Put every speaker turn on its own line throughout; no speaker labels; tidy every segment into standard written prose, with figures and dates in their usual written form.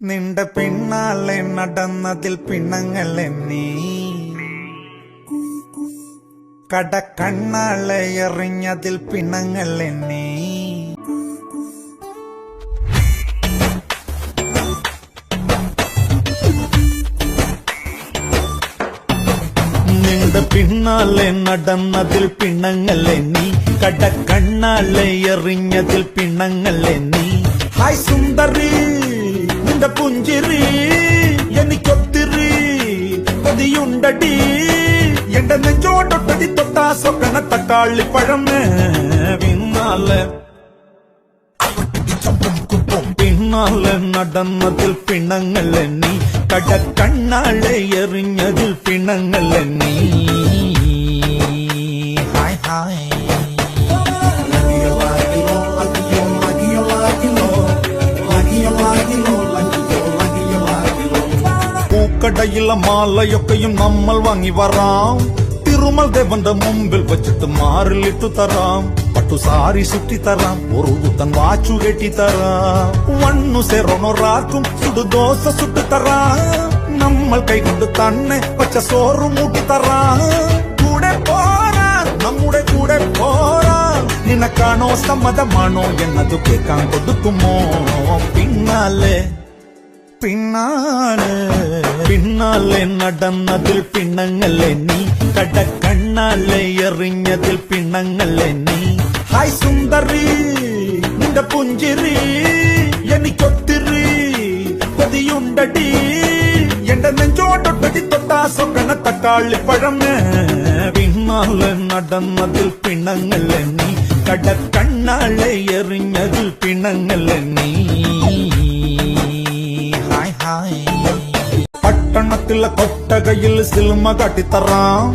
നിന്റെ പിന്നാലെ നടന്നതിൽ പിണങ്ങലെ നീ കടക്കണ്ണാളെ എറിഞ്ഞതിൽ പിണങ്ങലെ നീ നിന്റെ പിന്നാലെ നടന്നതിൽ പിണങ്ങലെ നീ കടക്കണ്ണാളെ എറിഞ്ഞതിൽ പിണങ്ങലെ നീ ഹായ് സുന്ദരി നിന്റെ പുഞ്ചിരി എനിക്കൊത്തിരി കൊതിയുണ്ടടി എന്റെ നെഞ്ചോട്ടൊട്ടടി തൊട്ടാ സ്വപ്ന തക്കാളി പഴമേ പിന്നാലെ നടന്നതിൽ പിണങ്ങലെ നീ കടക്കണ്ണാളെ എറിഞ്ഞതിൽ പിണങ്ങലെ നീ ഹായ് ഹായ് പൂക്കടയിലെ മാലയൊക്കെയും നമ്മൾ വാങ്ങി വരാം തിരുമൽ ദേവന്റെ മുമ്പിൽ വെച്ചിട്ട് മാറിലിട്ടു തരാം പട്ടുസാരി ചുറ്റി തരാം ഒരു പുത്തൻ വാച്ചു കെട്ടി തരാം വണ്ണു സെറോണൊറാക്കും ചുടുദോശ ചുട്ടു തരാം നമ്മൾ കൈകൊണ്ട് തന്നെ പച്ച സോറ് മൂട്ടി തരാം കൂടെ പോരാ നമ്മുടെ കൂടെ പോരാ നിനക്കാണോ സമ്മതമാണോ എന്നത് കേൾക്കാൻ കൊടുക്കുമോ പിന്നാലെ പിന്നാലെ പിന്നാലെ നടന്നതിൽ പിണങ്ങലെ നീ കടക്കണ്ണാലെ എറിഞ്ഞതിൽ പിണങ്ങലെ നീ ഹായ് സുന്ദരി നിന്റെ പുഞ്ചിരി എനിക്കൊത്തിരി കൊതിയുണ്ടടി എന്റെ നെഞ്ചോട്ടൊട്ടടി തൊട്ടാ സ്വപ്ന തക്കാളി പഴമേ പിന്നാലെ നടന്നതിൽ പിണങ്ങലെ നീ കടക്കണ്ണാലെ എറിഞ്ഞതിൽ പിണങ്ങലെ നീ പട്ടണത്തിലെ കൊട്ടകയിൽ സിനിമ കാട്ടിത്തറാം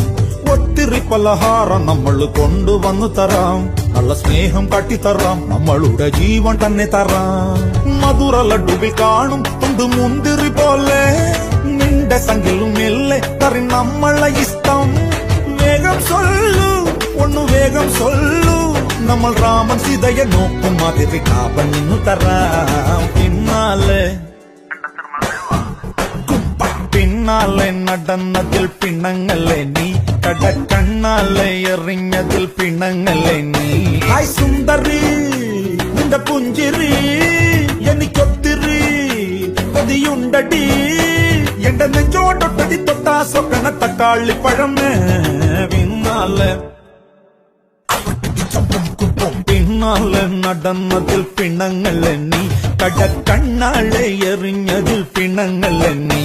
ഒത്തിരി പലഹാരം നമ്മൾ കൊണ്ടുവന്നു തരാം നല്ല സ്നേഹം കാട്ടിത്തറാം നമ്മളുടെ ജീവൻ തന്നെ തരാം മധുര ലഡുവിൽ കാണും തൊണ്ട് മുന്തിരി പോലെ നിന്റെ സംഖ്യലും എല്ലേ തറി നമ്മളെ ഇഷ്ടം വേഗം സൊല്ലു ഒന്നു വേഗം സൊല്ലു നമ്മൾ രാമൻ സീതയെ നോക്കും മാതിരി കാപ്പൻ നിന്നു തരാം പിന്നാലെ നടന്നതിൽ പിണങ്ങലെ നീ കടക്കണ്ണാലെ എറിഞ്ഞതിൽ പിണങ്ങലെ നീ ഹായ് സുന്ദരി നിന്റെ പുഞ്ചിരി എനിക്കൊത്തിരി കൊതിയുണ്ടടി എന്റെ നെഞ്ചോട്ടൊട്ടടി തൊട്ടാ സ്വപ്ന തക്കാളി പഴമേ പിന്നാലെ നടന്നതിൽ പിണങ്ങലെ നീ കടക്കണ്ണാലെ എറിഞ്ഞതിൽ പിണങ്ങലെ നീ